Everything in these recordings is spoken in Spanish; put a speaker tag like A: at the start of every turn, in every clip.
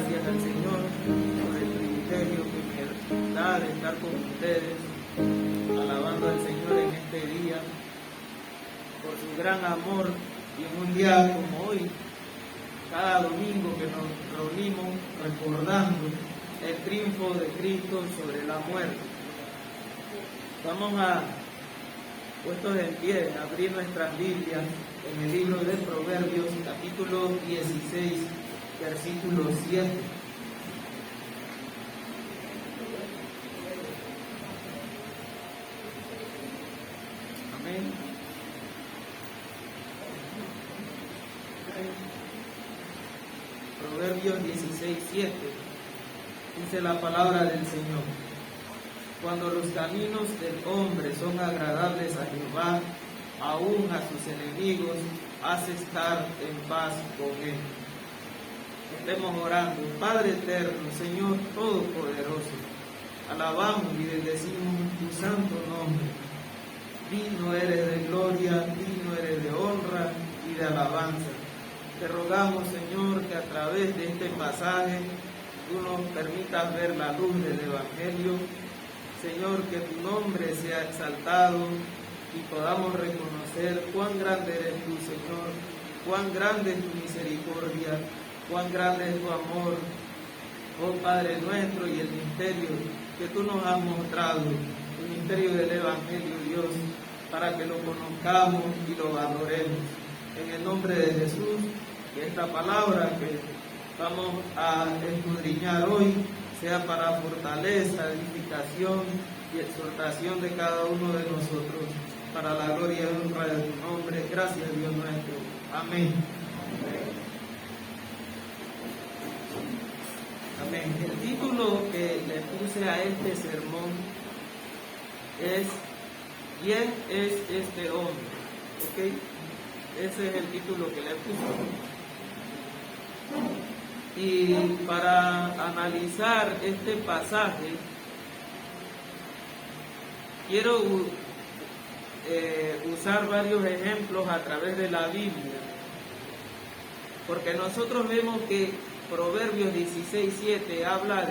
A: gracias al Señor por el privilegio que me da de estar con ustedes, alabando al Señor en este día, por su gran amor, y en un día como hoy, cada domingo que nos reunimos recordando el triunfo de Cristo sobre la muerte. Vamos a, puestos en pie, a abrir nuestras Biblias en el libro de Proverbios, capítulo 16, versículo 7. Amén. Proverbios 16, 7. Dice la palabra del Señor: cuando los caminos del hombre son agradables a Jehová, aún a sus enemigos hace estar en paz con él. Estemos orando. Padre eterno, Señor todopoderoso, alabamos y bendecimos tu santo nombre. Digno eres de gloria, digno eres de honra y de alabanza. Te rogamos, Señor, que a través de este pasaje tú nos permitas ver la luz del Evangelio. Señor, que tu nombre sea exaltado y podamos reconocer cuán grande eres tú, Señor, cuán grande es tu misericordia, cuán grande es tu amor, oh Padre nuestro, y el misterio que tú nos has mostrado, el misterio del Evangelio, Dios, para que lo conozcamos y lo valoremos. En el nombre de Jesús, que esta palabra que vamos a escudriñar hoy sea para fortaleza, edificación y exhortación de cada uno de nosotros, para la gloria y honra de tu nombre. Gracias, Dios nuestro. Amén. Amén. El título que le puse a este sermón es ¿quién es este hombre? ¿Ok? Ese es el título que le puse. Y para analizar este pasaje, quiero usar varios ejemplos a través de la Biblia, porque nosotros vemos que Proverbios 16:7 habla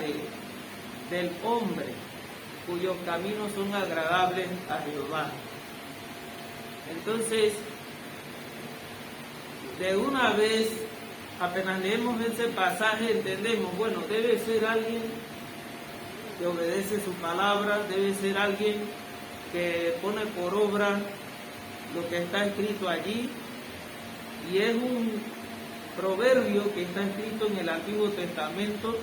A: del hombre cuyos caminos son agradables a Jehová. Entonces, de una vez, apenas leemos ese pasaje, entendemos, bueno, debe ser alguien que obedece su palabra, debe ser alguien que pone por obra lo que está escrito allí, y es un proverbio que está escrito en el Antiguo Testamento,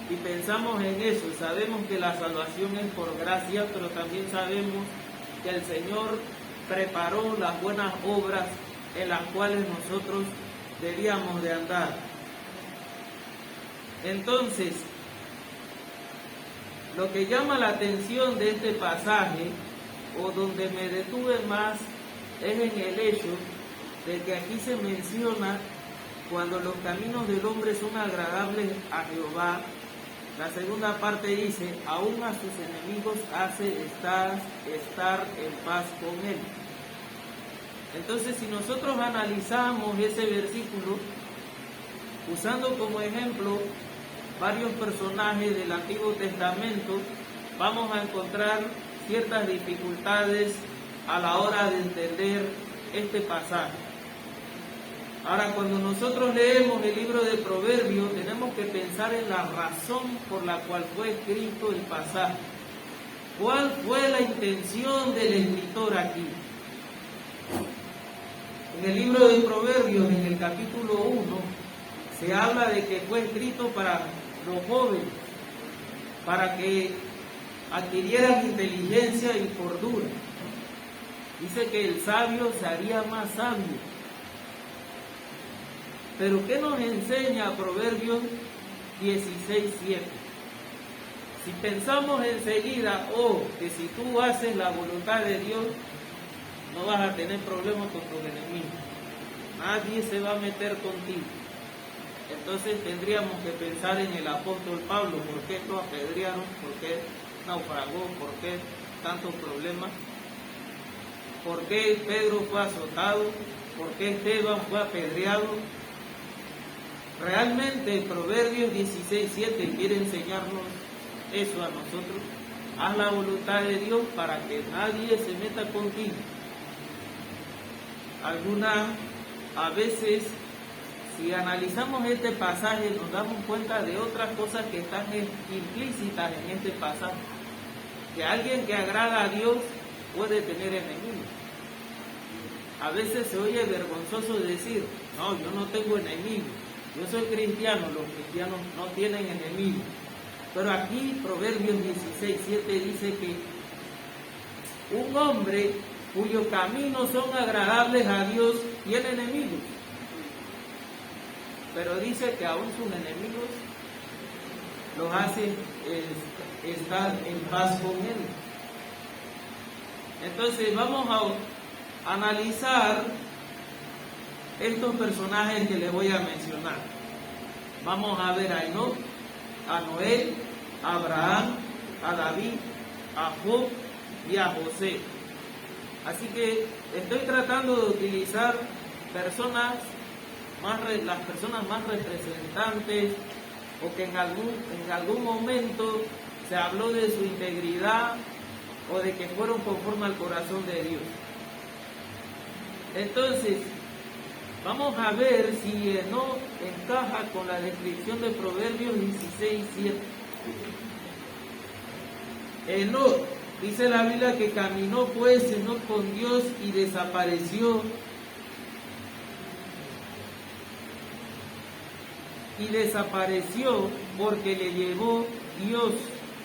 A: y pensamos en eso, sabemos que la salvación es por gracia, pero también sabemos que el Señor preparó las buenas obras en las cuales nosotros debíamos de andar. Entonces, lo que llama la atención de este pasaje, o donde me detuve más, es en el hecho de que aquí se menciona cuando los caminos del hombre son agradables a Jehová. La segunda parte dice, aún a sus enemigos hace estar en paz con él. Entonces, si nosotros analizamos ese versículo, usando como ejemplo varios personajes del Antiguo Testamento, vamos a encontrar ciertas dificultades a la hora de entender este pasaje. Ahora, cuando nosotros leemos el libro de Proverbios, tenemos que pensar en la razón por la cual fue escrito el pasaje. ¿Cuál fue la intención del escritor aquí? En el libro de Proverbios, en el capítulo 1, se habla de que fue escrito para los jóvenes, para que adquirieran inteligencia y cordura. Dice que el sabio se haría más sabio. Pero ¿qué nos enseña Proverbios 16:7? Si pensamos enseguida, que si tú haces la voluntad de Dios, no vas a tener problemas con tus enemigos. Nadie se va a meter contigo. Entonces tendríamos que pensar en el apóstol Pablo. ¿Por qué lo apedrearon? ¿Por qué naufragó? ¿Por qué tantos problemas? ¿Por qué Pedro fue azotado? ¿Por qué Esteban fue apedreado? Realmente Proverbios 16:7 quiere enseñarnos eso a nosotros. Haz la voluntad de Dios para que nadie se meta contigo. A veces, si analizamos este pasaje, nos damos cuenta de otras cosas que están implícitas en este pasaje. Que alguien que agrada a Dios puede tener enemigos. A veces se oye vergonzoso decir, no, yo no tengo enemigos, yo soy cristiano, los cristianos no tienen enemigos. Pero aquí Proverbios 16:7 dice que un hombre cuyos caminos son agradables a Dios tiene enemigos. Pero dice que aún sus enemigos los hace estar en paz con Él. Entonces vamos a analizar estos personajes que les voy a mencionar. Vamos a ver a Enoc, a Noé, a Abraham, a David, a Job y a José. Así que estoy tratando de utilizar las personas más representantes, o que en algún momento se habló de su integridad o de que fueron conforme al corazón de Dios. Entonces, vamos a ver si Enoc encaja con la descripción de Proverbios 16:7. Enoc, dice la Biblia que caminó pues Enoc con Dios y desapareció. Y desapareció porque le llevó Dios.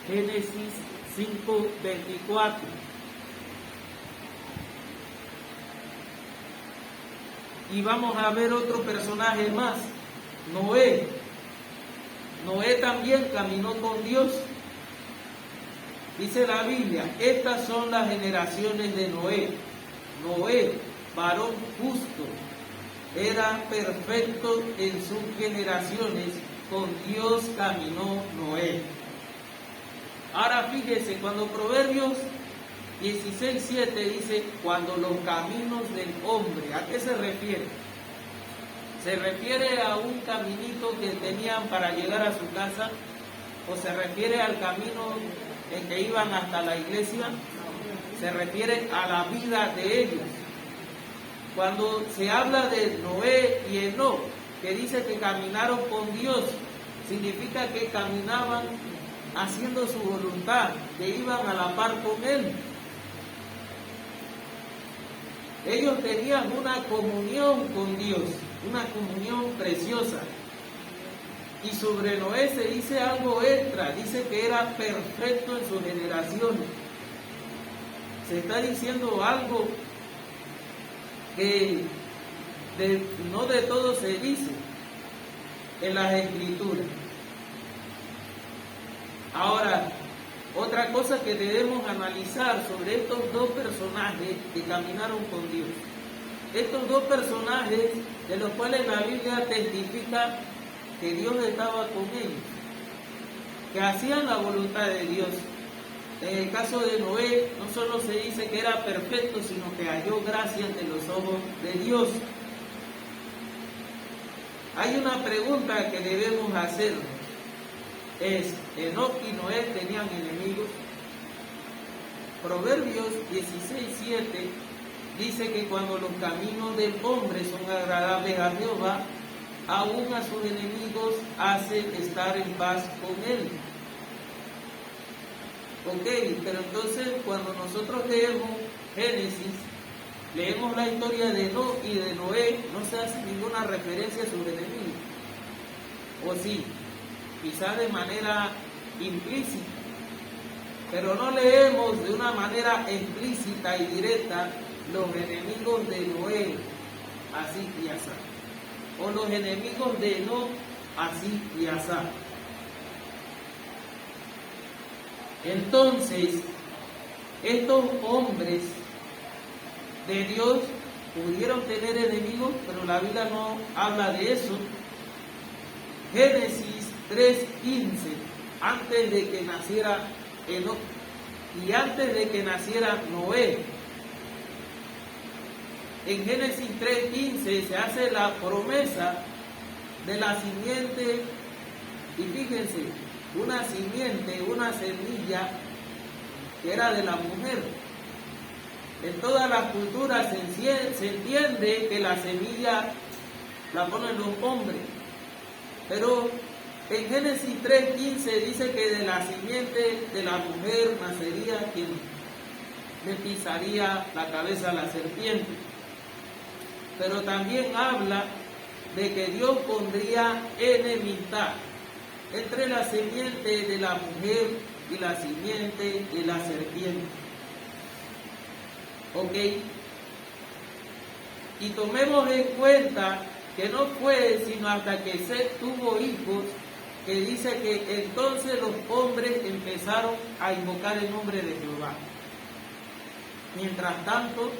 A: Génesis 5:24. Y vamos a ver otro personaje más, Noé. Noé también caminó con Dios. Dice la Biblia, estas son las generaciones de Noé. Noé, varón justo, era perfecto en sus generaciones, con Dios caminó Noé. Ahora fíjese, cuando Proverbios 16:7 dice, cuando los caminos del hombre, ¿a qué se refiere? ¿Se refiere a un caminito que tenían para llegar a su casa? ¿O se refiere al camino en que iban hasta la iglesia? Se refiere a la vida de ellos. Cuando se habla de Noé y Enoc, que dice que caminaron con Dios, significa que caminaban haciendo su voluntad, que iban a la par con Él. Ellos tenían una comunión con Dios, una comunión preciosa. Y sobre Noé se dice algo extra, dice que era perfecto en sus generaciones. Se está diciendo algo que no de todo se dice en las Escrituras. Ahora, otra cosa que debemos analizar sobre estos dos personajes que caminaron con Dios. Estos dos personajes de los cuales la Biblia testifica que Dios estaba con ellos, que hacían la voluntad de Dios. En el caso de Noé, no solo se dice que era perfecto, sino que halló gracia ante los ojos de Dios. Hay una pregunta que debemos hacer. ¿Enoc y Noé tenían enemigos? Proverbios 16:7 dice que cuando los caminos del hombre son agradables a Jehová, aún a sus enemigos hace estar en paz con él. Ok, pero entonces cuando nosotros leemos Génesis, leemos la historia de Enoc y de Noé, no se hace ninguna referencia a sus enemigos. ¿O sí? Quizá de manera implícita, pero no leemos de una manera explícita y directa los enemigos de Noé, así y asá, o los enemigos de Enoc, así y asá. Entonces, estos hombres de Dios pudieron tener enemigos, pero la Biblia no habla de eso. Génesis 3:15, antes de que naciera Enoc y antes de que naciera Noé. En Génesis 3:15 se hace la promesa de la simiente, y fíjense, una simiente, una semilla que era de la mujer. En todas las culturas se entiende que la semilla la ponen los hombres, pero en Génesis 3:15 dice que de la simiente de la mujer nacería quien le pisaría la cabeza a la serpiente. Pero también habla de que Dios pondría enemistad entre la simiente de la mujer y la simiente de la serpiente. ¿Ok? Y tomemos en cuenta que no fue sino hasta que Set tuvo hijos, que dice que entonces los hombres empezaron a invocar el nombre de Jehová. Mientras tanto,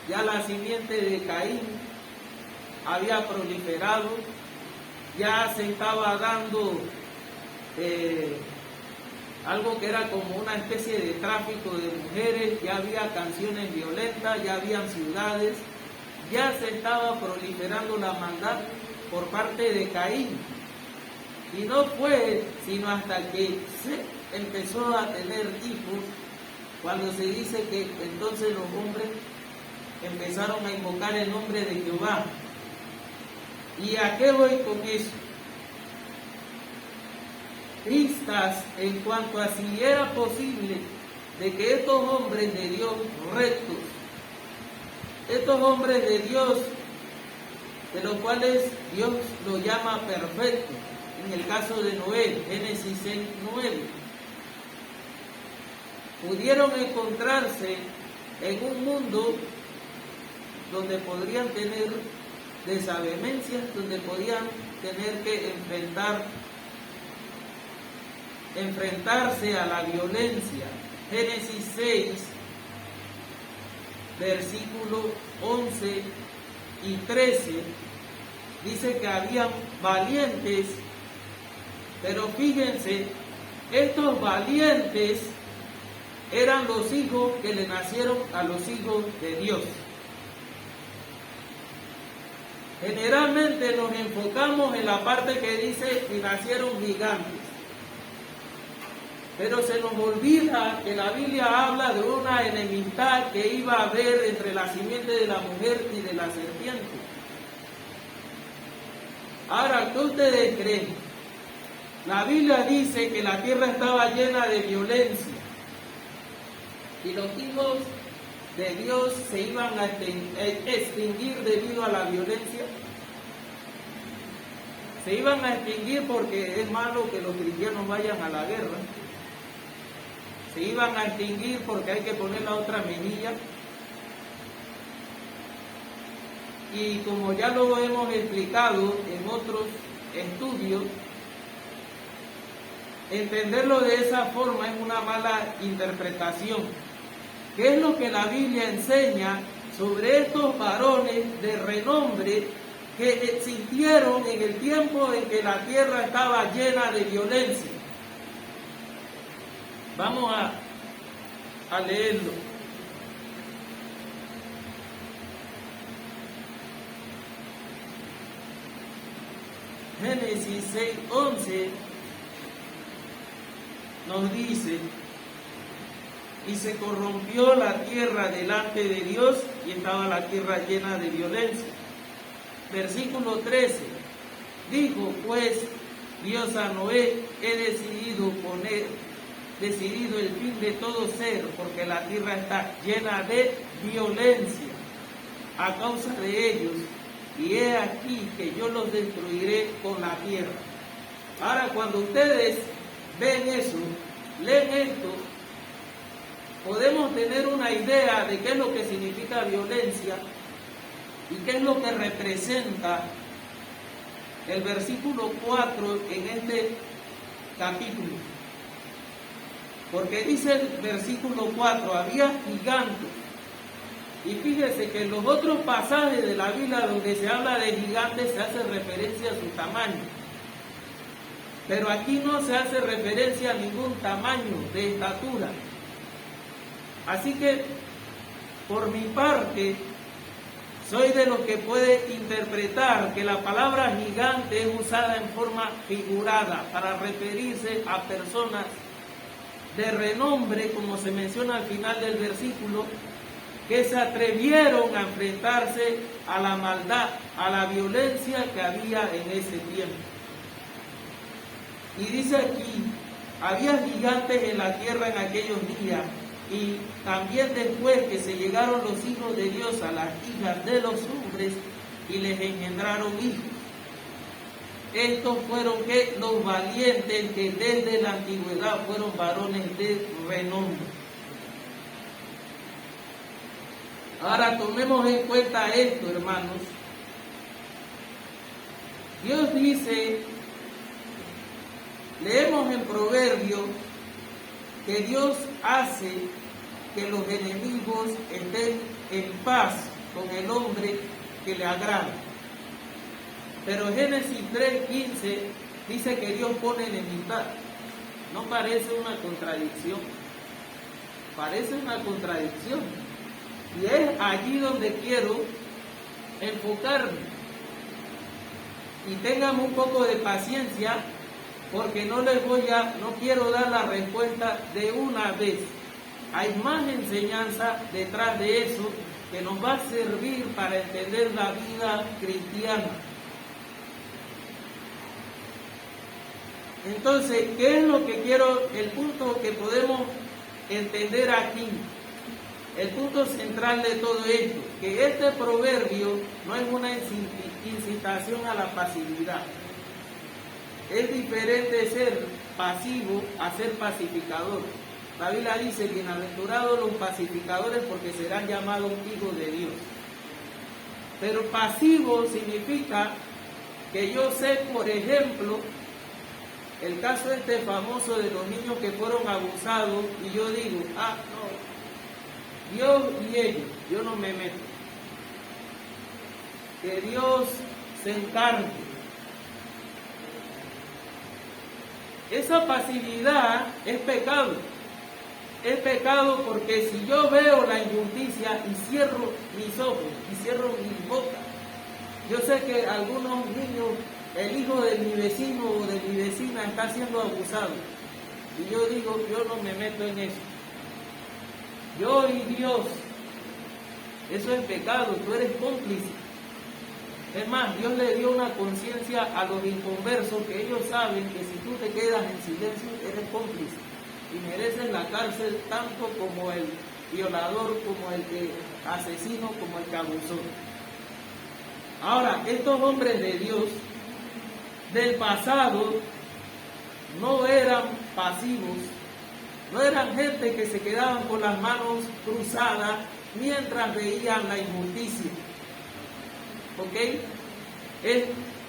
A: ya la simiente de Caín había proliferado, ya se estaba dando algo que era como una especie de tráfico de mujeres, ya había canciones violentas, ya habían ciudades, ya se estaba proliferando la maldad por parte de Caín. Y no fue sino hasta que se empezó a tener hijos, cuando se dice que entonces los hombres empezaron a invocar el nombre de Jehová. ¿Y a qué voy con eso? Pistas en cuanto a si era posible de que estos hombres de Dios rectos, estos hombres de Dios, de los cuales Dios los llama perfectos, en el caso de Noé, Génesis 6:9, pudieron encontrarse en un mundo donde podrían tener desavenencias, donde podían tener que enfrentarse a la violencia. Génesis 6, versículos 11 y 13, dice que habían valientes, pero fíjense, estos valientes eran los hijos que le nacieron a los hijos de Dios. Generalmente nos enfocamos en la parte que dice que nacieron gigantes, pero se nos olvida que la Biblia habla de una enemistad que iba a haber entre la simiente de la mujer y de la serpiente. Ahora, ¿qué ustedes creen? La Biblia dice que la tierra estaba llena de violencia y los hijos de Dios se iban a extinguir debido a la violencia. Se iban a extinguir porque es malo que los cristianos vayan a la guerra. Se iban a extinguir porque hay que poner la otra mejilla. Y como ya lo hemos explicado en otros estudios, entenderlo de esa forma es una mala interpretación. ¿Qué es lo que la Biblia enseña sobre estos varones de renombre que existieron en el tiempo en que la tierra estaba llena de violencia? Vamos a leerlo. Génesis 6:11 nos dice: y se corrompió la tierra delante de Dios, y estaba la tierra llena de violencia. Versículo 13, dijo pues Dios a Noé: he decidido el fin de todo ser, porque la tierra está llena de violencia a causa de ellos, y he aquí que yo los destruiré con la tierra. Ahora, cuando ustedes ven eso, leen esto, podemos tener una idea de qué es lo que significa violencia y qué es lo que representa el versículo 4 en este capítulo. Porque dice el versículo 4, había gigantes. Y fíjese que en los otros pasajes de la Biblia donde se habla de gigantes se hace referencia a su tamaño. Pero aquí no se hace referencia a ningún tamaño de estatura. Así que, por mi parte, Soy de los que puede interpretar que la palabra gigante es usada en forma figurada para referirse a personas de renombre, como se menciona al final del versículo, que se atrevieron a enfrentarse a la maldad, a la violencia que había en ese tiempo. Y dice aquí, había gigantes en la tierra en aquellos días, y también después que se llegaron los hijos de Dios a las hijas de los hombres y les engendraron hijos. Estos fueron los valientes que desde la antigüedad fueron varones de renombre. Ahora tomemos en cuenta esto, hermanos. Dios dice, leemos en Proverbios, que Dios hace que los enemigos estén en paz con el hombre que le agrada. Pero Génesis 3:15 dice que Dios pone enemistad. ¿No parece una contradicción? Parece una contradicción. Y es allí donde quiero enfocarme. Y tengan un poco de paciencia, porque no quiero dar la respuesta de una vez. Hay más enseñanza detrás de eso que nos va a servir para entender la vida cristiana. Entonces, ¿qué es lo que quiero? El punto que podemos entender aquí, el punto central de todo esto, que este proverbio no es una incitación a la pasividad. Es diferente ser pasivo a ser pacificador. La Biblia dice, bienaventurados los pacificadores porque serán llamados hijos de Dios. Pero pasivo significa que yo sé, por ejemplo, el caso este famoso de los niños que fueron abusados, y yo digo, no, Dios y ellos, yo no me meto. Que Dios se encargue. Esa pasividad es pecado. Es pecado porque si yo veo la injusticia y cierro mis ojos y cierro mi boca, yo sé que algunos niños, el hijo de mi vecino o de mi vecina está siendo abusado. Y yo digo, yo no me meto en eso. Yo y Dios, eso es pecado, tú eres cómplice. Es más, Dios le dio una conciencia a los inconversos que ellos saben que si tú te quedas en silencio, eres cómplice y mereces la cárcel tanto como el violador, como el que asesino, como el que abusó. Ahora, estos hombres de Dios del pasado no eran pasivos, no eran gente que se quedaban con las manos cruzadas mientras veían la injusticia. ¿Ok?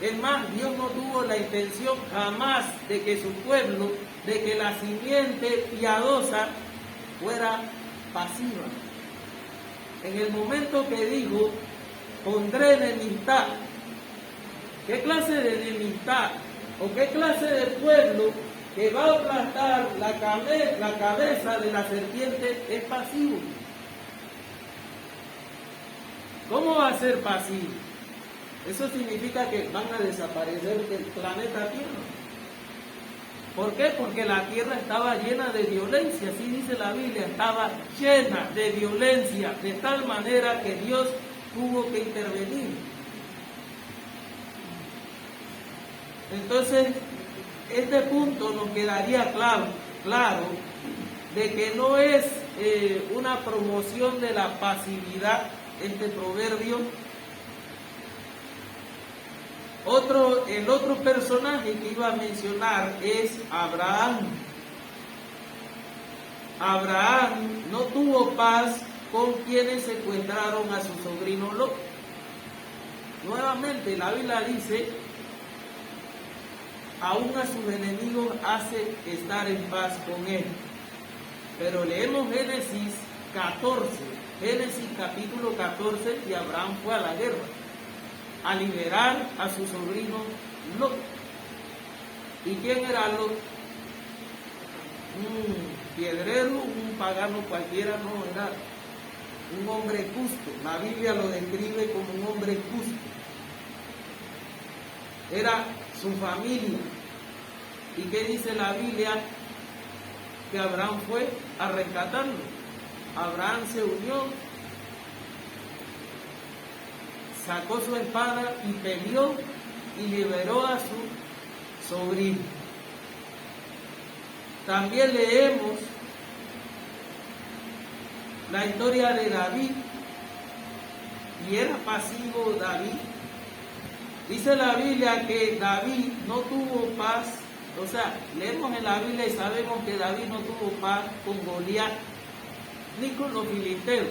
A: Es más, Dios no tuvo la intención jamás de que su pueblo, de que la simiente piadosa fuera pasiva. En el momento que dijo, pondré enemistad, ¿qué clase de enemistad o qué clase de pueblo que va a aplastar la cabeza de la serpiente es pasivo? ¿Cómo va a ser pasivo? Eso significa que van a desaparecer del planeta Tierra. ¿Por qué? Porque la Tierra estaba llena de violencia, así dice la Biblia, estaba llena de violencia, de tal manera que Dios tuvo que intervenir. Entonces, este punto nos quedaría claro de que no es una promoción de la pasividad este proverbio. El otro personaje que iba a mencionar es Abraham. Abraham no tuvo paz con quienes secuestraron a su sobrino Lot. Nuevamente la Biblia dice, aún a sus enemigos hace estar en paz con él. Pero leemos Génesis 14, Génesis capítulo 14, y Abraham fue a la guerra a liberar a su sobrino Lot. ¿Y quién era Lot? Un piedrero, un pagano cualquiera, no era. un hombre justo. La Biblia lo describe como un hombre justo. Era su familia. ¿Y qué dice la Biblia? Que Abraham fue a rescatarlo. Abraham se unió, sacó su espada y peleó y liberó a su sobrino. También leemos la historia de David, y era pasivo David. Dice la Biblia que David no tuvo paz, o sea, leemos en la Biblia y sabemos que David no tuvo paz con Goliat ni con los filisteos.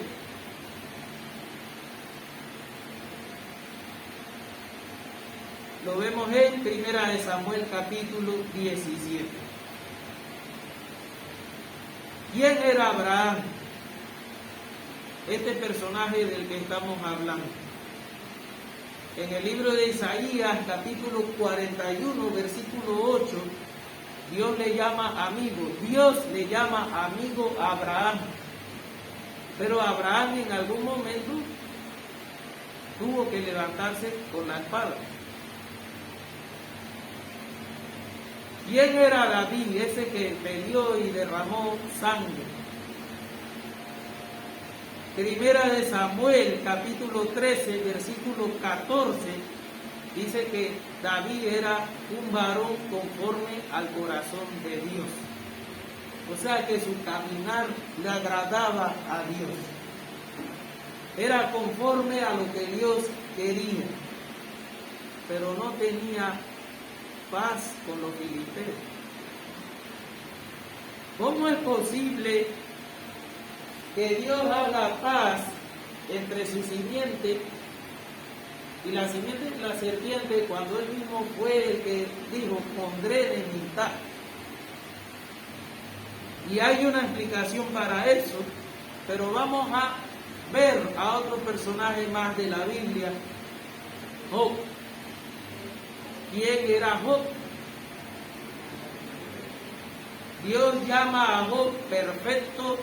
A: Lo vemos en 1 Samuel capítulo 17. ¿Quién era Abraham? Este personaje del que estamos hablando. En el libro de Isaías, capítulo 41, versículo 8, Dios le llama amigo. Dios le llama amigo a Abraham. Pero Abraham en algún momento tuvo que levantarse con la espada. ¿Quién era David, ese que peleó y derramó sangre? Primera de Samuel, capítulo 13, versículo 14, dice que David era un varón conforme al corazón de Dios. O sea que su caminar le agradaba a Dios. Era conforme a lo que Dios quería, pero no tenía paz con los filisteos. ¿Cómo es posible que Dios haga paz entre su simiente y la simiente de la serpiente cuando Él mismo fue el que dijo, pondré enemistad? Y hay una explicación para eso, pero vamos a ver a otro personaje más de la Biblia, Job. ¿Quién era Job? Dios llama a Job perfecto,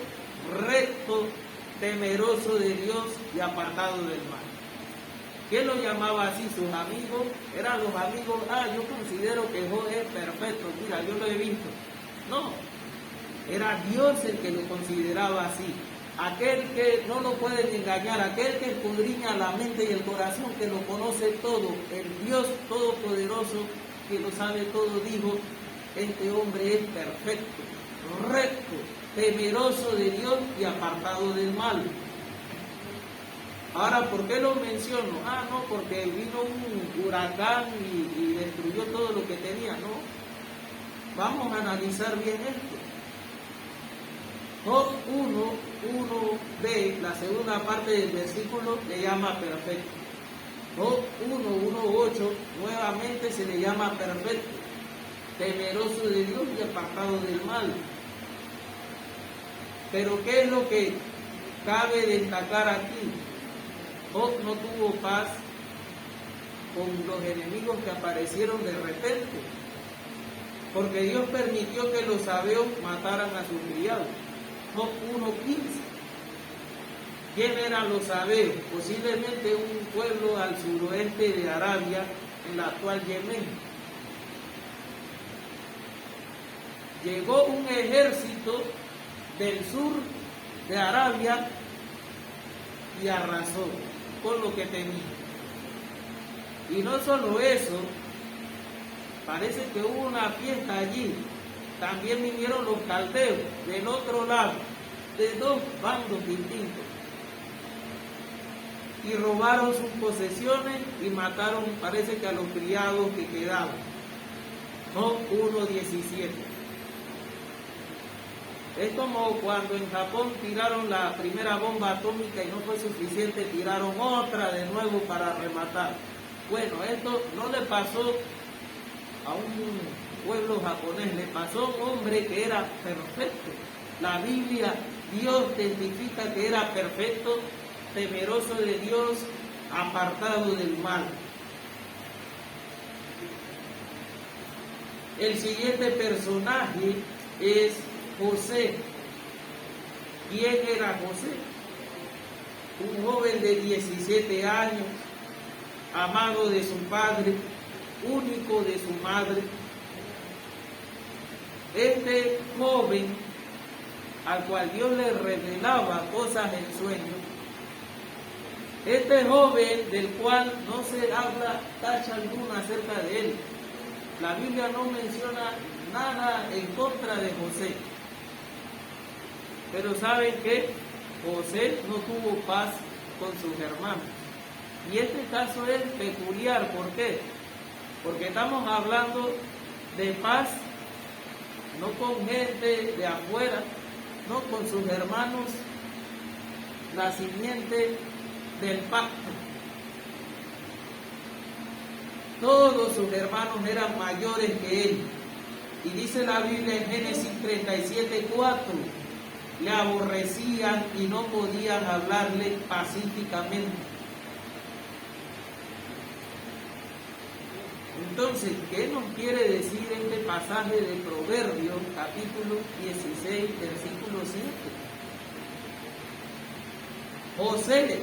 A: recto, temeroso de Dios y apartado del mal. ¿Quién lo llamaba así? Sus amigos. Eran los amigos, yo considero que Job es perfecto, mira, yo lo he visto. No, era Dios el que lo consideraba así. Aquel que no lo pueden engañar, aquel que escudriña la mente y el corazón, que lo conoce todo, el Dios todopoderoso que lo sabe todo, dijo, este hombre es perfecto, recto, temeroso de Dios y apartado del mal. Ahora, ¿por qué lo menciono? No, porque vino un huracán y destruyó todo lo que tenía, no. Vamos a analizar bien esto. Job 1:1b, la segunda parte del versículo, le llama perfecto. Job 1:1:8, nuevamente se le llama perfecto, temeroso de Dios y apartado del mal. Pero ¿qué es lo que cabe destacar aquí? Job no tuvo paz con los enemigos que aparecieron de repente, porque Dios permitió que los sabeos mataran a sus criados. Job 1:15. ¿Quién eran los sabeos? Posiblemente un pueblo al suroeste de Arabia, en la actual Yemen. Llegó un ejército del sur de Arabia y arrasó con lo que tenía. Y no solo eso, parece que hubo una fiesta allí. También vinieron los caldeos del otro lado, de dos bandos distintos, y robaron sus posesiones y mataron, parece que a los criados que quedaban. Job 1:17. Es como cuando en Japón tiraron la primera bomba atómica y no fue suficiente, tiraron otra de nuevo para rematar. Bueno, esto no le pasó a un pueblo japonés, le pasó a un hombre que era perfecto. La Biblia, Dios testifica que era perfecto, temeroso de Dios, apartado del mal. El siguiente personaje es José. ¿Quién era José? un joven de 17 años, amado de su padre, único de su madre. Este joven, al cual Dios le revelaba cosas en sueños, este joven del cual no se habla tacha alguna acerca de él. La Biblia no menciona nada en contra de José. Pero ¿saben qué? José no tuvo paz con sus hermanos. Y este caso es peculiar. ¿Por qué? Porque estamos hablando de paz, no con gente de afuera, no con sus hermanos, la simiente del pacto. Todos sus hermanos eran mayores que él. Y dice la Biblia en Génesis 37:4, le aborrecían y no podían hablarle pacíficamente. Entonces, ¿qué nos quiere decir este pasaje de Proverbios, capítulo 16, versículo 7? José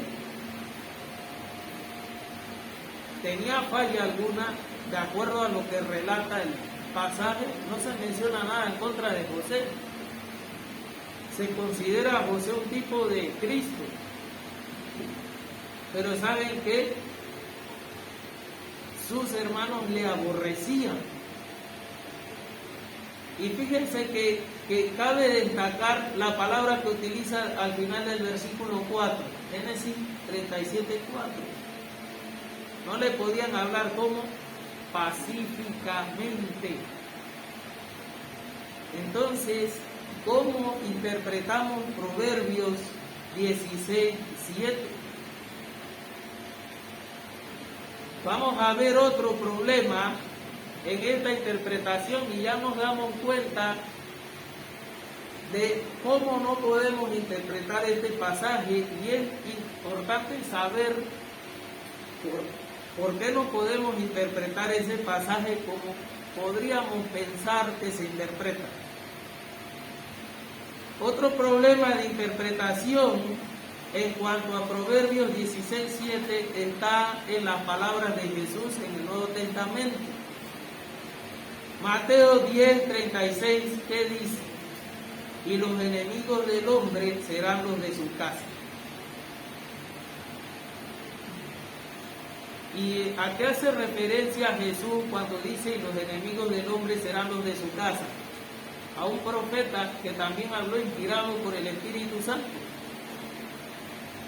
A: tenía falla alguna, de acuerdo a lo que relata el pasaje, no se menciona nada en contra de José. Se considera a José un tipo de Cristo. Pero ¿saben qué? Sus hermanos le aborrecían. Y fíjense que cabe destacar la palabra que utiliza al final del versículo 4, Génesis 37:4. No le podían hablar como pacíficamente. Entonces, ¿cómo interpretamos Proverbios 16:7? Vamos a ver otro problema en esta interpretación y ya nos damos cuenta de cómo no podemos interpretar este pasaje, y es importante saber por qué no podemos interpretar ese pasaje como podríamos pensar que se interpreta. Otro problema de interpretación en cuanto a Proverbios 16:7 está en las palabras de Jesús en el Nuevo Testamento. Mateo 10:36, ¿qué dice? Y los enemigos del hombre serán los de su casa. ¿Y a qué hace referencia Jesús cuando dice y los enemigos del hombre serán los de su casa? A un profeta que también habló inspirado por el Espíritu Santo.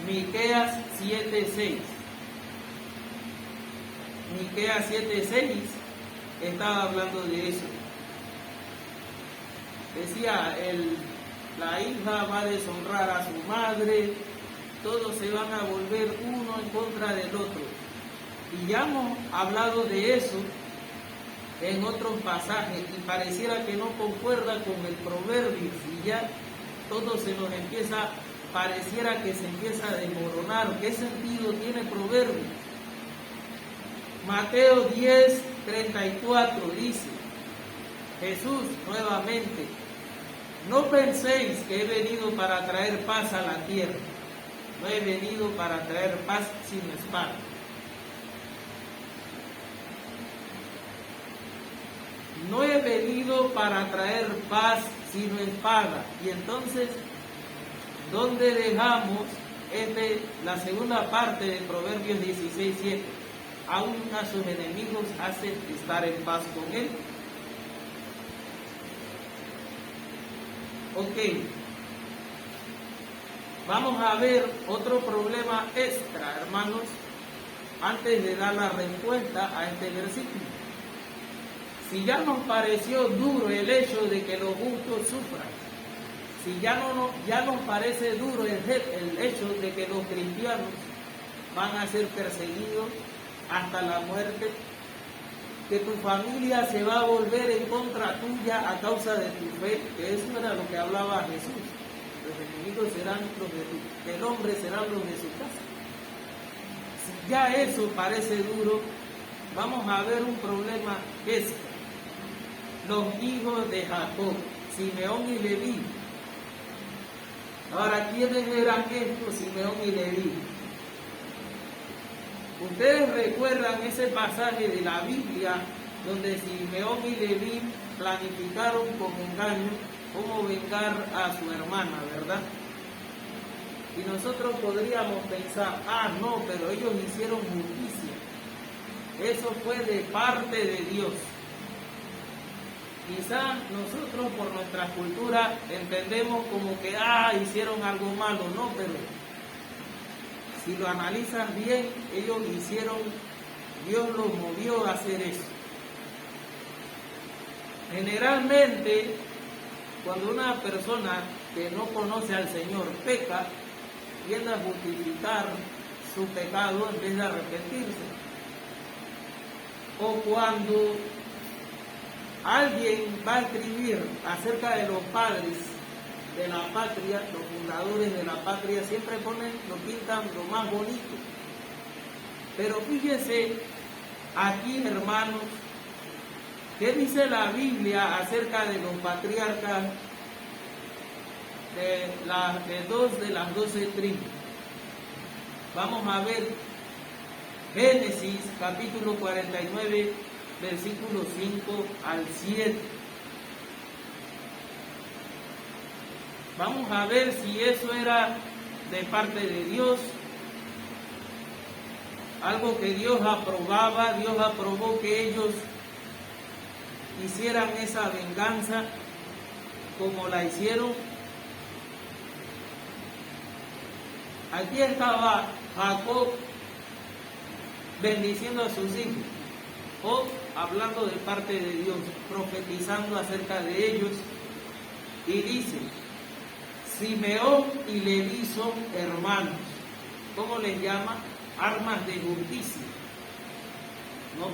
A: Miqueas 7:6. Miqueas 7:6 estaba hablando de eso. Decía, la hija va a deshonrar a su madre, todos se van a volver uno en contra del otro. Y ya hemos hablado de eso en otros pasajes y pareciera que no concuerda con el proverbio, y ya todo se nos empieza, pareciera que se empieza a desmoronar. ¿Qué sentido tiene proverbio? Mateo 10:34 dice, Jesús nuevamente, no penséis que he venido para traer paz a la tierra, no he venido para traer paz sino espada. No he venido para traer paz sino espada. Y entonces, ¿dónde dejamos la segunda parte de Proverbios 16:7? Aún a sus enemigos hacen estar en paz con él. Ok, vamos a ver otro problema extra, hermanos, antes de dar la respuesta a este versículo. Si ya nos pareció duro el hecho de que los justos sufran, si ya nos parece duro el hecho de que los cristianos van a ser perseguidos hasta la muerte, que tu familia se va a volver en contra tuya a causa de tu fe, que eso era lo que hablaba Jesús. Los enemigos serán los del hombre, serán los de su casa. Si ya eso parece duro, vamos a ver un problema extra. Los hijos de Jacob, Simeón y Leví, Ahora, ¿quiénes eran estos? Simeón y Leví. Ustedes recuerdan ese pasaje de la Biblia donde Simeón y Leví planificaron con engaño cómo vengar a su hermana, ¿verdad? Y nosotros podríamos pensar, no, pero ellos hicieron justicia. Eso fue de parte de Dios. Quizá nosotros por nuestra cultura entendemos como que, hicieron algo malo, no, pero si lo analizan bien, ellos hicieron, Dios los movió a hacer eso. Generalmente, cuando una persona que no conoce al Señor peca, tiende a justificar su pecado en vez de arrepentirse. O cuando alguien va a escribir acerca de los padres de la patria, los fundadores de la patria, siempre lo pintan lo más bonito. Pero fíjense aquí, hermanos, ¿qué dice la Biblia acerca de los patriarcas de dos de las 12 tribus? Vamos a ver Génesis capítulo 49, versículos 5 al 7. Vamos a ver si eso era de parte de Dios, algo que Dios aprobaba. Dios aprobó que ellos hicieran esa venganza como la hicieron. Aquí estaba Jacob bendiciendo a sus hijos, o hablando de parte de Dios, profetizando acerca de ellos, y dice: Simeón y Leví son hermanos. ¿Cómo les llama? Armas de justicia, ¿no?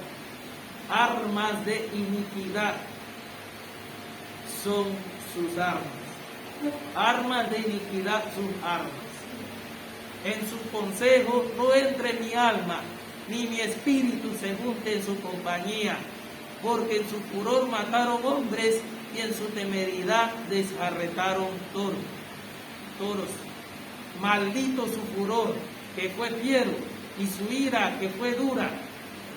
A: Armas de iniquidad son sus armas. Armas de iniquidad sus armas. En su consejo no entre mi alma, ni mi espíritu se junte en su compañía, porque en su furor mataron hombres y en su temeridad desarretaron toros. Maldito su furor, que fue fiero, y su ira, que fue dura.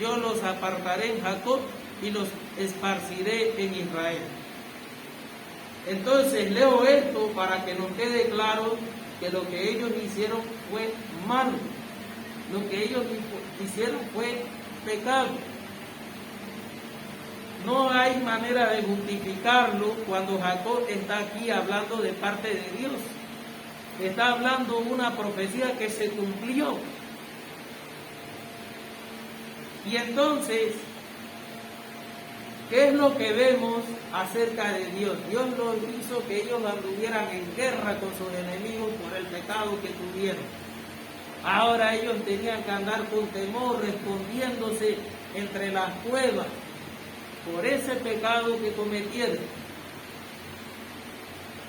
A: Yo los apartaré en Jacob y los esparciré en Israel. Entonces leo esto para que nos quede claro que lo que ellos hicieron fue malo. Lo que ellos hicieron fue pecado. No hay manera de justificarlo cuando Jacob está aquí hablando de parte de Dios. Está hablando una profecía que se cumplió. Y entonces, ¿qué es lo que vemos acerca de Dios? Dios los hizo que ellos anduvieran en guerra con sus enemigos por el pecado que tuvieron. Ahora ellos tenían que andar con temor, escondiéndose entre las cuevas por ese pecado que cometieron.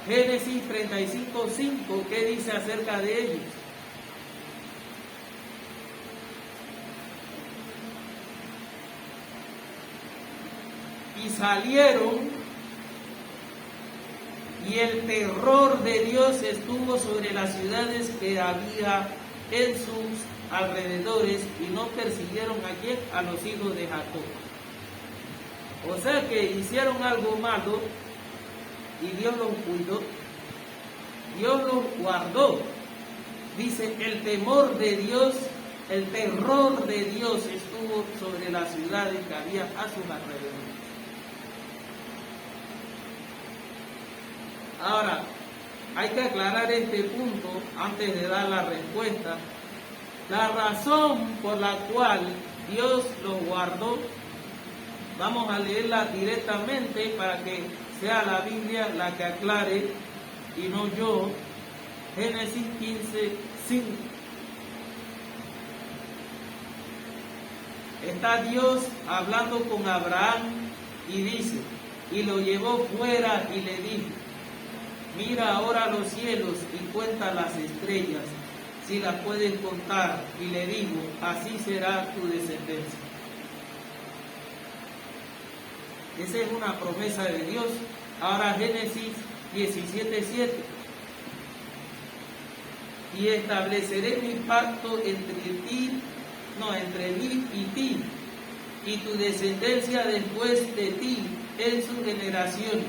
A: Génesis 35:5, ¿qué dice acerca de ellos? Y salieron, y el terror de Dios estuvo sobre las ciudades que había en sus alrededores, y no persiguieron a quién, a los hijos de Jacob. O sea que hicieron algo malo y Dios los cuidó, Dios los guardó. Dice, el temor de Dios, el terror de Dios estuvo sobre las ciudades que había a sus alrededores. Ahora, hay que aclarar este punto antes de dar la respuesta. La razón por la cual Dios los guardó, vamos a leerla directamente para que sea la Biblia la que aclare y no yo. Génesis 15:5. Está Dios hablando con Abraham y dice, y lo llevó fuera y le dijo, mira ahora los cielos y cuenta las estrellas, si las puedes contar. Y le digo, así será tu descendencia. Esa es una promesa de Dios. Ahora Génesis 17:7. y estableceré mi pacto entre mí y ti, y tu descendencia después de ti en sus generaciones,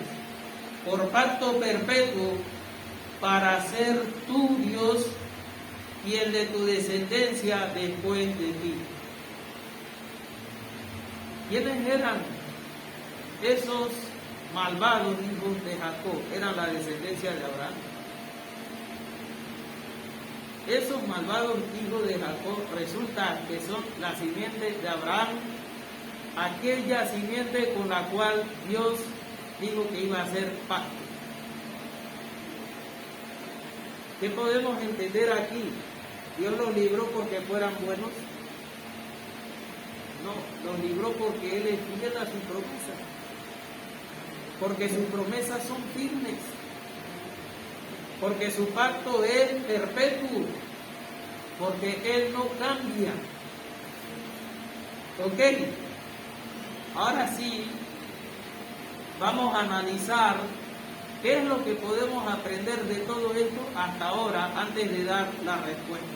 A: por pacto perpetuo, para ser tu Dios y el de tu descendencia después de ti. ¿Quiénes eran esos malvados hijos de Jacob? Eran la descendencia de Abraham. Esos malvados hijos de Jacob resulta que son la simiente de Abraham, aquella simiente con la cual Dios dijo que iba a hacer pacto. ¿Qué podemos entender aquí? ¿Dios los libró porque fueran buenos? No, los libró porque Él es fiel a su promesa, porque sus promesas son firmes, porque su pacto es perpetuo, porque Él no cambia. ¿Ok? Ahora sí, vamos a analizar qué es lo que podemos aprender de todo esto hasta ahora, antes de dar la respuesta.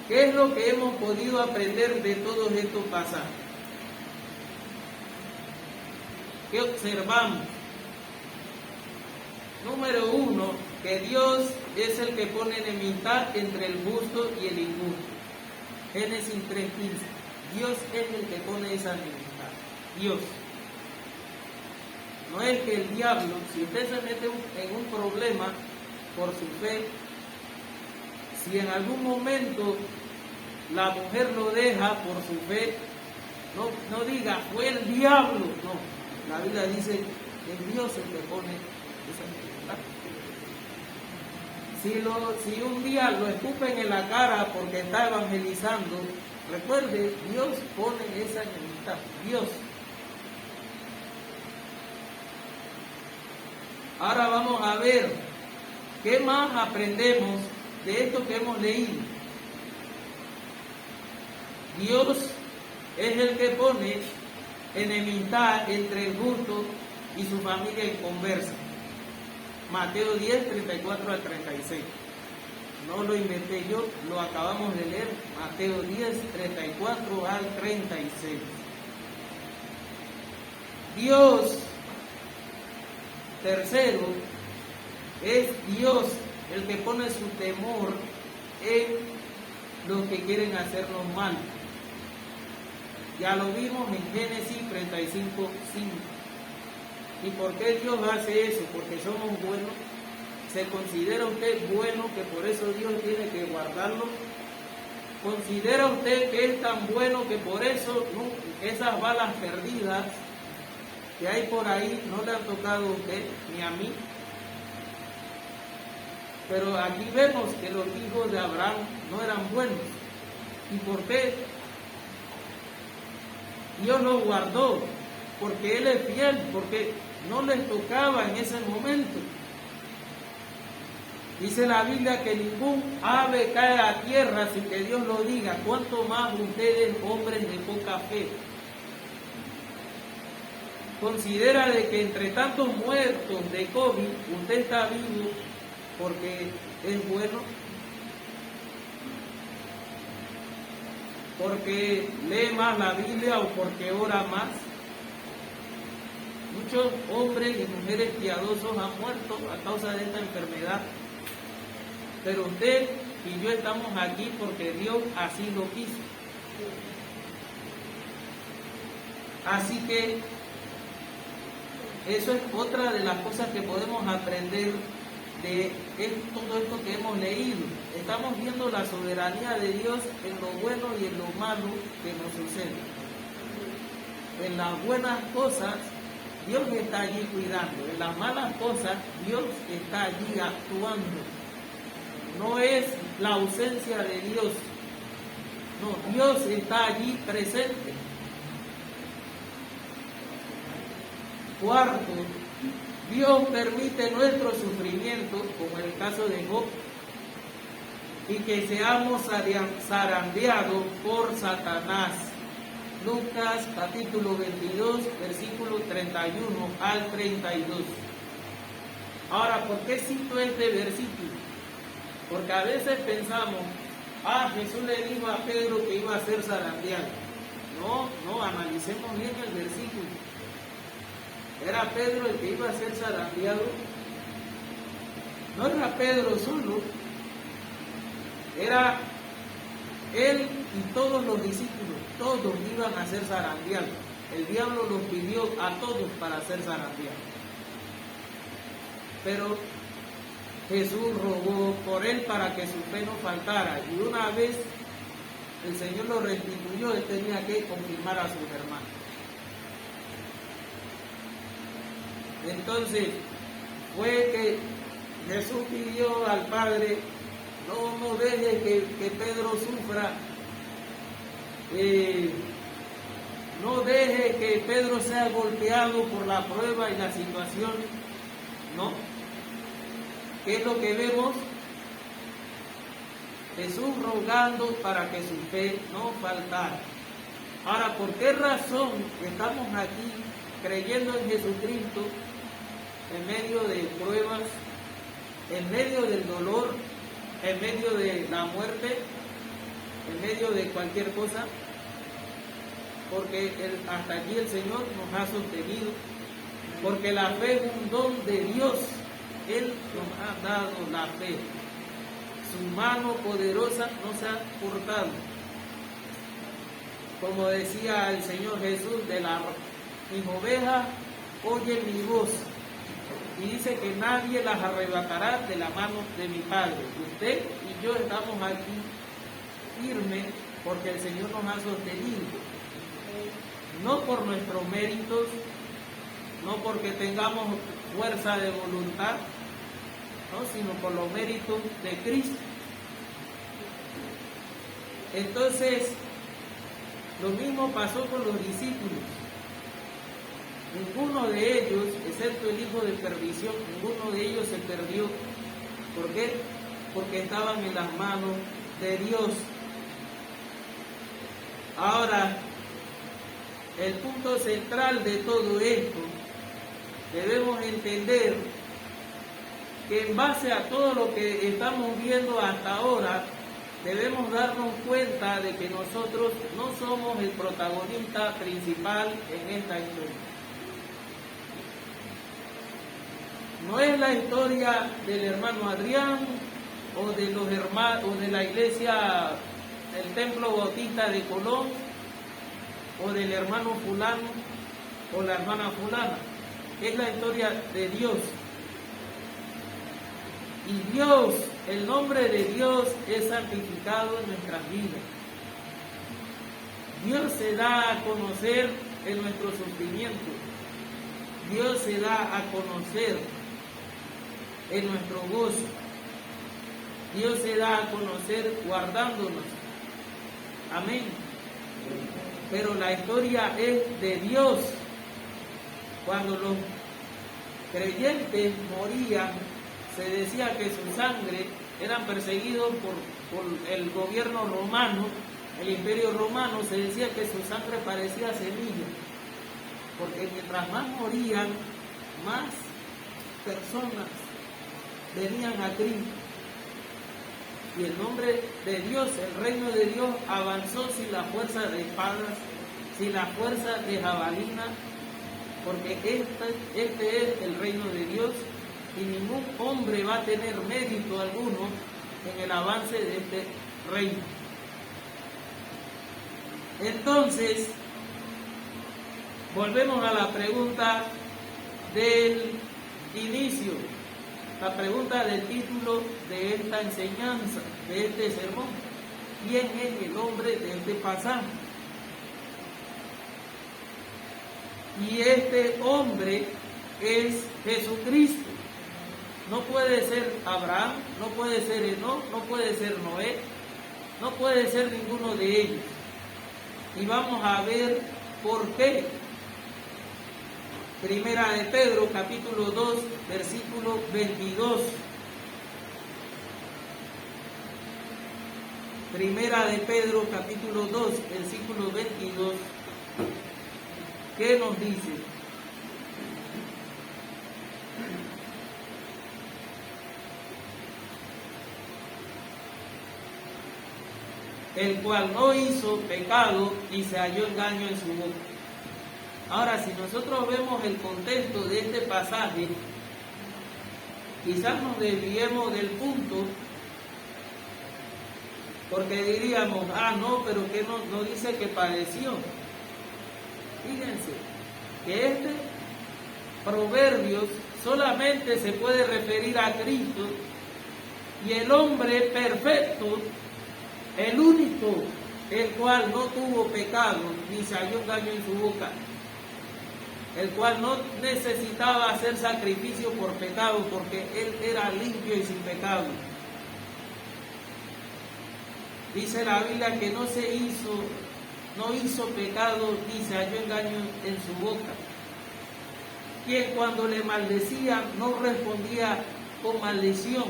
A: ¿Qué es lo que hemos podido aprender de todos estos pasajes? ¿Qué observamos? Número 1, que Dios es el que pone enemistad entre el justo y el injusto. Génesis 3:15. Dios es el que pone esa enemistad. Dios. No es que el diablo, si usted se mete en un problema por su fe, si en algún momento la mujer lo deja por su fe, no diga, fue el diablo. No, la Biblia dice, es Dios el que pone esa enemistad. Si un día lo escupen en la cara porque está evangelizando, recuerde, Dios pone esa enemistad. Dios. Ahora vamos a ver qué más aprendemos de esto que hemos leído. Dios es el que pone enemistad entre el justo y su familia inconversa. Mateo 10, 34 al 36. No lo inventé yo, lo acabamos de leer. Mateo 10, 34 al 36. Dios, tercero, es Dios el que pone su temor en los que quieren hacernos mal. Ya lo vimos en Génesis 35:5. ¿Y por qué Dios hace eso? Porque somos buenos. ¿Se considera usted bueno que por eso Dios tiene que guardarlo? ¿Considera usted que es tan bueno que por eso esas balas perdidas que hay por ahí no le han tocado a usted ni a mí? Pero aquí vemos que los hijos de Abraham no eran buenos. ¿Y por qué? Dios los guardó, porque Él es fiel, porque no les tocaba en ese momento. Dice la Biblia que ningún ave cae a tierra sin que Dios lo diga, cuánto más ustedes, hombres de poca fe. Considera de que entre tantos muertos de COVID, usted está vivo porque es bueno, porque lee más la Biblia o porque ora más. Muchos hombres y mujeres piadosos han muerto a causa de esta enfermedad. Pero usted y yo estamos aquí porque Dios así lo quiso. Así que eso es otra de las cosas que podemos aprender de todo esto que hemos leído. Estamos viendo la soberanía de Dios en lo bueno y en lo malo que nos sucede. En las buenas cosas, Dios está allí cuidando. En las malas cosas, Dios está allí actuando. No es la ausencia de Dios. No, Dios está allí presente. Cuarto, Dios permite nuestro sufrimiento, como en el caso de Job, y que seamos zarandeados por Satanás. Lucas capítulo 22, versículo 31 al 32. Ahora, ¿por qué cito este versículo? Porque a veces pensamos, Jesús le dijo a Pedro que iba a ser zarandeado. No, analicemos bien el versículo. ¿Era Pedro el que iba a ser zarandeado? No era Pedro solo, era él y todos los discípulos, todos iban a ser zarandeados. El diablo los pidió a todos para ser zarandeados. Pero Jesús rogó por él para que su fe no faltara. Y una vez el Señor lo restituyó, él tenía que confirmar a sus hermanos. Entonces, fue que Jesús pidió al Padre, no deje que Pedro sufra, no deje que Pedro sea golpeado por la prueba y la situación, ¿no? ¿Qué es lo que vemos? Jesús rogando para que su fe no faltara. Ahora, ¿por qué razón estamos aquí creyendo en Jesucristo en medio de pruebas, en medio del dolor, en medio de la muerte, en medio de cualquier cosa? Porque hasta aquí el Señor nos ha sostenido, porque la fe es un don de Dios. Él nos ha dado la fe. Su mano poderosa nos ha cortado. Como decía el Señor Jesús, mis ovejas oyen mi voz. Y dice que nadie las arrebatará de la mano de mi Padre. Usted y yo estamos aquí firmes porque el Señor nos ha sostenido. No por nuestros méritos, no porque tengamos fuerza de voluntad, ¿no? Sino por los méritos de Cristo. Entonces, lo mismo pasó con los discípulos. Ninguno de ellos, excepto el hijo de perdición, ninguno de ellos se perdió. ¿Por qué? Porque estaban en las manos de Dios. Ahora, el punto central de todo esto, debemos entender que en base a todo lo que estamos viendo hasta ahora, debemos darnos cuenta de que nosotros no somos el protagonista principal en esta historia. No es la historia del hermano Adrián o de los hermanos o de la iglesia del Templo Bautista de Colón o del hermano fulano o la hermana fulana. Es la historia de Dios. Y Dios, el nombre de Dios es santificado en nuestras vidas. Dios se da a conocer en nuestro sufrimiento. Dios se da a conocer en nuestro gozo. Dios se da a conocer guardándonos. Amén. Pero la historia es de Dios. Cuando los creyentes morían, se decía que su sangre eran perseguidos por el gobierno romano, el imperio romano. Se decía que su sangre parecía semilla, porque mientras más morían, más personas venían a Cristo. Y el nombre de Dios, el reino de Dios avanzó sin la fuerza de espadas, sin la fuerza de jabalina, porque este es el reino de Dios y ningún hombre va a tener mérito alguno en el avance de este reino. Entonces, volvemos a la pregunta del inicio, la pregunta del título de esta enseñanza, de este sermón. ¿Quién es el hombre de este pasaje? Y este hombre es Jesucristo. No puede ser Abraham, no puede ser Enoc, no puede ser Noé, no puede ser ninguno de ellos. Y vamos a ver por qué. Primera de Pedro, capítulo 2, versículo 22. Primera de Pedro, capítulo 2, versículo 22. ¿Qué nos dice? el cual no hizo pecado ni se halló engaño en su boca. Ahora, si nosotros vemos el contexto de este pasaje, quizás nos desviemos del punto, porque diríamos, no, pero que no dice que padeció. Fíjense que este Proverbios solamente se puede referir a Cristo y el hombre perfecto, el único, el cual no tuvo pecado ni se halló engaño en su boca, el cual no necesitaba hacer sacrificio por pecado porque él era limpio y sin pecado. Dice la Biblia que no hizo pecado ni se halló engaño en su boca. Quien cuando le maldecía no respondía con maldición,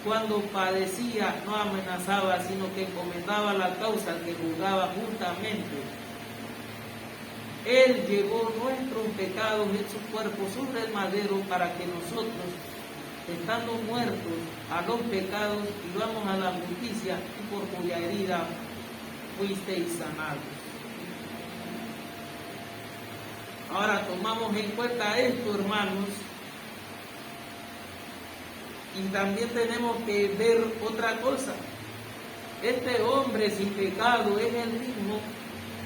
A: cuando padecía no amenazaba, sino que encomendaba la causa al que juzgaba justamente. Él llevó nuestros pecados en su cuerpo sobre el madero para que nosotros, estando muertos a los pecados, vivamos a la justicia, y por cuya herida fuisteis sanados. Ahora tomamos en cuenta esto, hermanos, y también tenemos que ver otra cosa. Este hombre sin pecado es el mismo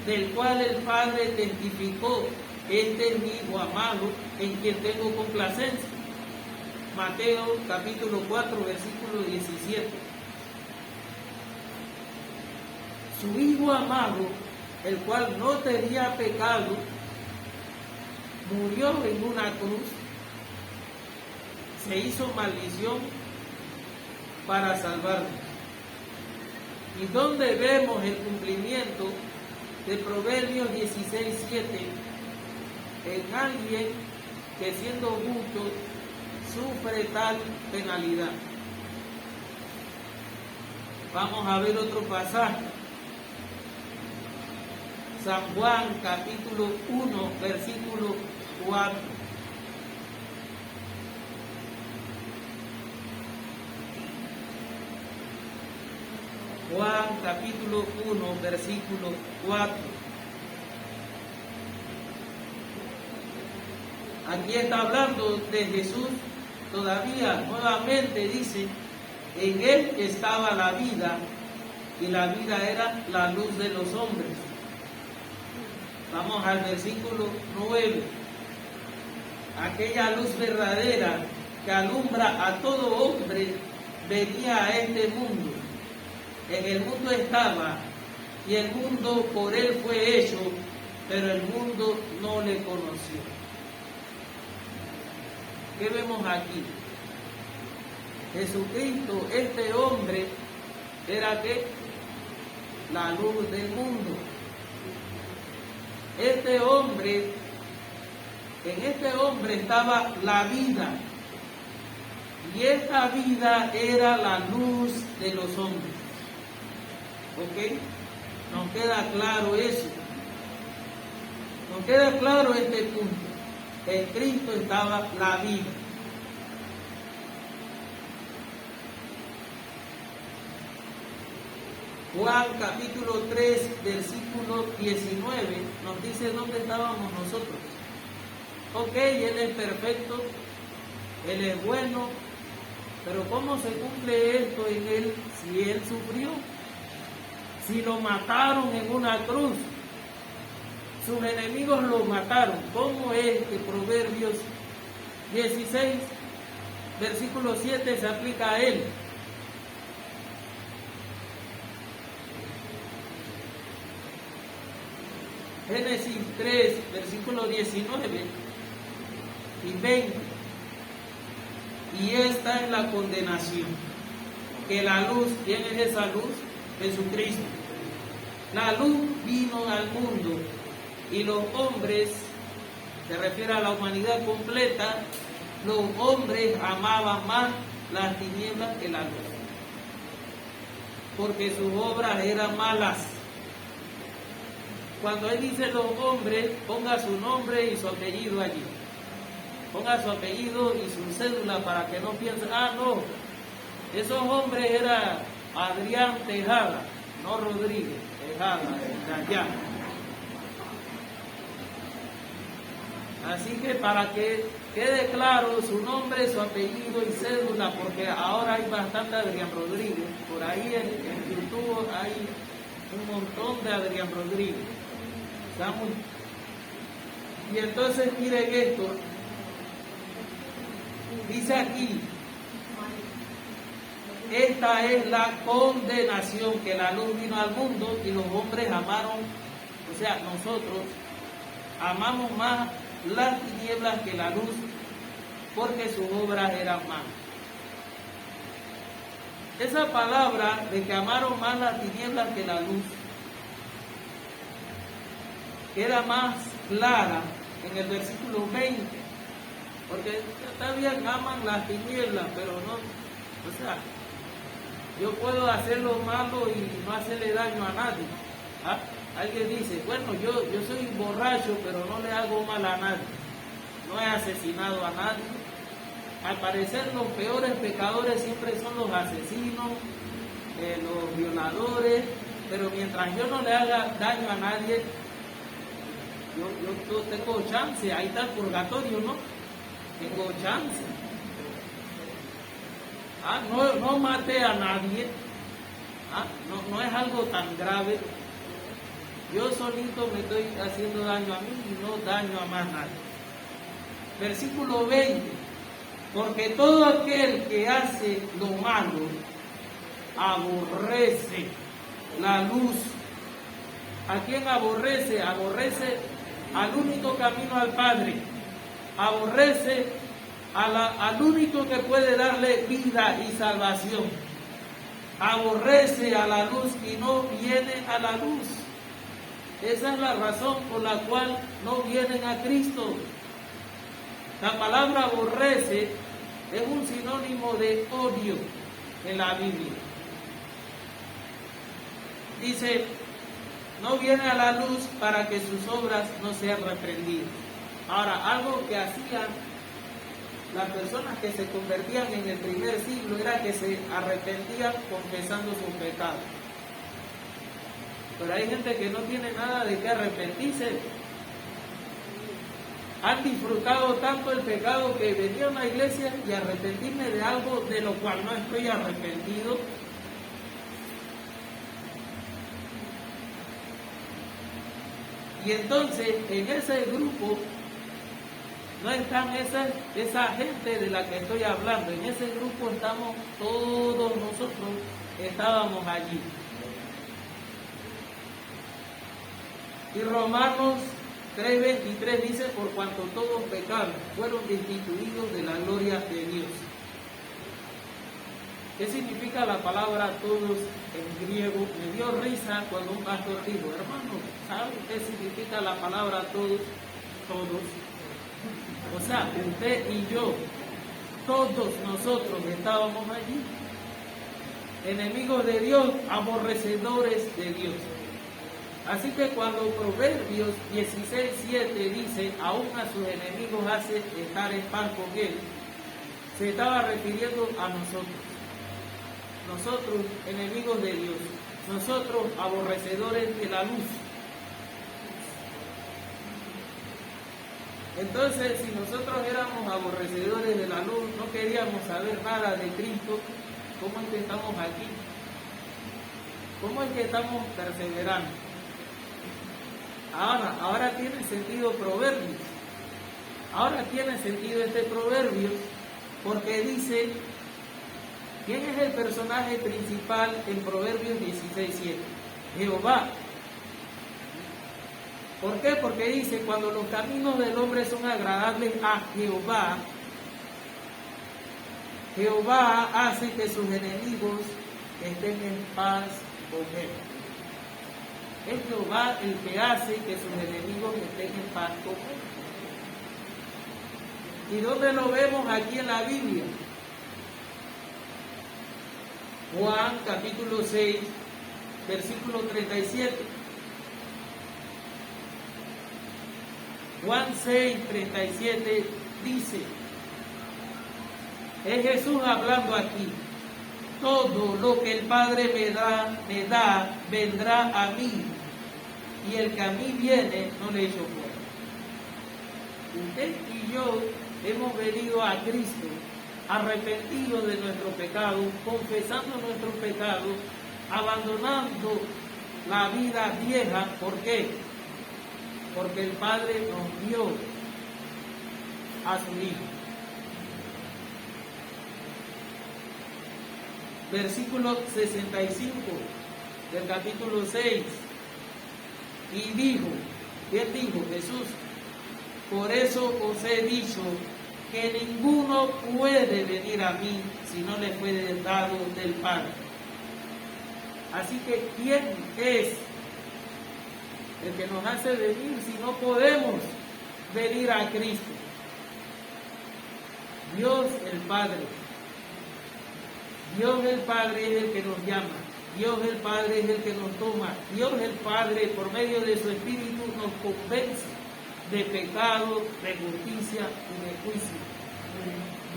A: del cual el Padre testificó: este es mi Hijo amado, en quien tengo complacencia. Mateo capítulo 4, versículo 17. Su Hijo amado, el cual no tenía pecado, murió en una cruz, se hizo maldición para salvarnos. Y donde vemos el cumplimiento de Proverbios 16:7 en alguien que siendo justo sufre tal penalidad. Vamos a ver otro pasaje. San Juan capítulo 1, versículo 4. Juan capítulo 1, versículo 4. Aquí está hablando de Jesús, todavía nuevamente dice: en él estaba la vida, y la vida era la luz de los hombres. Vamos al versículo 9. Aquella luz verdadera que alumbra a todo hombre venía a este mundo. En el mundo estaba, y el mundo por él fue hecho, pero el mundo no le conoció. ¿Qué vemos aquí? Jesucristo, este hombre, era que la luz del mundo. Este hombre, en este hombre estaba la vida, y esta vida era la luz de los hombres. ¿Ok? Nos queda claro eso. Nos queda claro este punto. En Cristo estaba la vida. Juan capítulo 3, versículo 19 nos dice dónde estábamos nosotros. Ok, Él es perfecto, Él es bueno, pero ¿cómo se cumple esto en Él si Él sufrió? Si lo mataron en una cruz, sus enemigos lo mataron. ¿Cómo es que Proverbios 16, versículo 7 se aplica a Él? Génesis 3, versículo 19 y 20. Y esta es la condenación, que la luz, ¿quién es esa luz? Jesucristo. La luz vino al mundo, y los hombres, se refiere a la humanidad completa, los hombres amaban más las tinieblas que la luz, porque sus obras eran malas. Cuando él dice los hombres, ponga su nombre y su apellido allí. Ponga su apellido y su cédula para que no piensen, no, esos hombres eran Adrián Tejada. no Rodríguez, Tejada, de allá. Así que para que quede claro su nombre, su apellido y cédula, porque ahora hay bastante Adrián Rodríguez. Por ahí en YouTube hay un montón de Adrián Rodríguez. Y entonces miren esto. Dice aquí, esta es la condenación, que la luz vino al mundo y los hombres amaron, o sea, nosotros amamos más las tinieblas que la luz, porque sus obras eran malas. Esa palabra de que amaron más las tinieblas que la luz queda más clara en el versículo 20, porque todavía aman las tinieblas, pero no, o sea, yo puedo hacer lo malo y no hacerle daño a nadie. ¿Ah? Alguien dice, bueno, yo soy borracho, pero no le hago mal a nadie, no he asesinado a nadie. Al parecer los peores pecadores siempre son los asesinos, los violadores, pero mientras yo no le haga daño a nadie, yo tengo chance. Ahí está el purgatorio, ¿no? Tengo chance. No maté a nadie. No es algo tan grave. Yo solito me estoy haciendo daño a mí y no daño a más nadie. Versículo 20. Porque todo aquel que hace lo malo aborrece la luz. ¿A quién aborrece? Aborrece al único camino al Padre. Aborrece al único que puede darle vida y salvación. Aborrece a la luz y no viene a la luz. Esa es la razón por la cual no vienen a Cristo. La palabra aborrece es un sinónimo de odio en la Biblia. Dice, no viene a la luz para que sus obras no sean reprendidas. Ahora, algo que hacían las personas que se convertían en el primer siglo era que se arrepentían confesando sus pecados. Pero hay gente que no tiene nada de qué arrepentirse. Han disfrutado tanto el pecado que venía a una iglesia y arrepentirme de algo de lo cual no estoy arrepentido. Y entonces en ese grupo no están esa gente de la que estoy hablando. En ese grupo estamos todos nosotros, estábamos allí. Y Romanos 3:23 dice, por cuanto todos pecaron, fueron destituidos de la gloria de Dios. ¿Qué significa la palabra todos en griego? Me dio risa cuando un pastor dijo, hermano, ¿saben qué significa la palabra todos? Todos. O sea, usted y yo, todos nosotros estábamos allí. Enemigos de Dios, aborrecedores de Dios. Así que cuando Proverbios 16:7 dice, aún a sus enemigos hace estar en paz con él, se estaba refiriendo a nosotros. Nosotros, enemigos de Dios. Nosotros, aborrecedores de la luz. Entonces, si nosotros éramos aborrecedores de la luz, no queríamos saber nada de Cristo, ¿cómo es que estamos aquí? ¿Cómo es que estamos perseverando? Ahora tiene sentido Proverbios. Ahora tiene sentido este Proverbios porque dice, ¿quién es el personaje principal en Proverbios 16:7? Jehová. ¿Por qué? Porque dice, cuando los caminos del hombre son agradables a Jehová, Jehová hace que sus enemigos estén en paz con él. Es Jehová el que hace que sus enemigos estén en paz con él. ¿Y dónde lo vemos aquí en la Biblia? Juan capítulo 6, versículo 37. Juan 6:37 dice, es Jesús hablando aquí, todo lo que el Padre me da, vendrá a mí, y el que a mí viene, no le echo fuera. Usted y yo hemos venido a Cristo, arrepentidos de nuestro pecado, confesando nuestros pecados, abandonando la vida vieja. ¿Por qué? Porque el Padre nos dio a su Hijo. Versículo 65 del capítulo 6. Y dijo, ¿quién dijo? Jesús. Por eso os he dicho que ninguno puede venir a mí si no le fue dado del Padre. Así que, ¿quién es el que nos hace venir si no podemos venir a Cristo? Dios el Padre. Dios el Padre es el que nos llama. Dios el Padre es el que nos toma. Dios el Padre, por medio de su Espíritu, nos convence de pecado, de justicia y de juicio.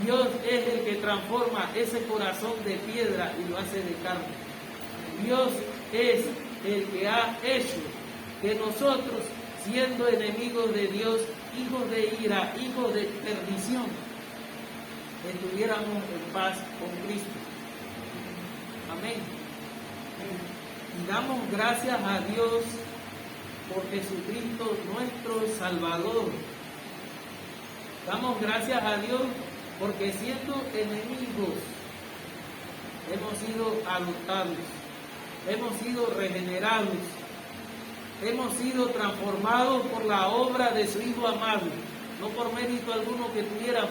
A: Dios es el que transforma ese corazón de piedra y lo hace de carne. Dios es el que ha hecho que nosotros, siendo enemigos de Dios, hijos de ira, hijos de perdición, estuviéramos en paz con Cristo. Amén. Y damos gracias a Dios por Jesucristo nuestro Salvador. Damos gracias a Dios porque siendo enemigos hemos sido adoptados, hemos sido regenerados, hemos sido transformados por la obra de su Hijo amado, no por mérito alguno que tuviéramos,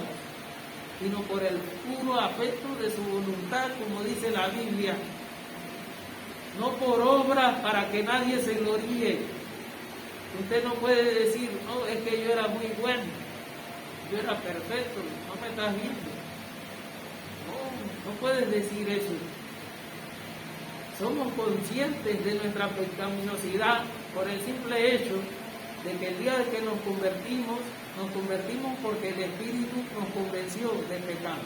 A: sino por el puro afecto de su voluntad, como dice la Biblia, no por obras para que nadie se gloríe. Usted no puede decir, no, es que yo era muy bueno, yo era perfecto, no me estás viendo. No puedes decir eso. Somos conscientes de nuestra pecaminosidad por el simple hecho de que el día que nos convertimos porque el Espíritu nos convenció del pecado.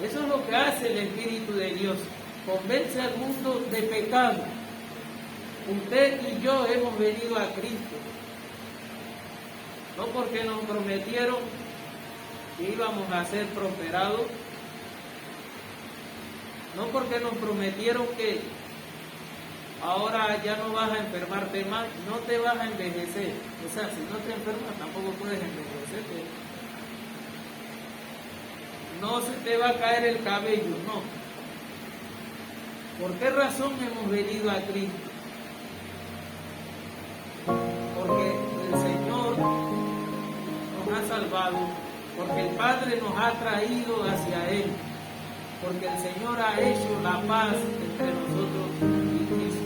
A: Eso es lo que hace el Espíritu de Dios, convence al mundo de pecado. Usted y yo hemos venido a Cristo, no porque nos prometieron que íbamos a ser prosperados, no porque nos prometieron que ahora ya no vas a enfermarte más, no te vas a envejecer. O sea, si no te enfermas tampoco puedes envejecerte. No se te va a caer el cabello, no. ¿Por qué razón hemos venido a Cristo? Porque el Señor nos ha salvado, porque el Padre nos ha traído hacia Él, porque el Señor ha hecho la paz entre nosotros y Cristo.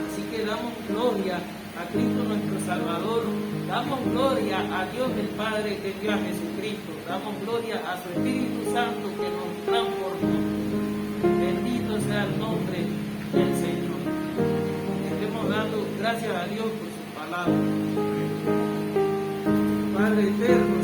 A: Así que damos gloria a Cristo nuestro Salvador, damos gloria a Dios el Padre que dio a Jesucristo, damos gloria a su Espíritu Santo que nos transformó. Bendito sea el nombre del Señor. Estemos dando gracias a Dios por su palabra. Padre eterno,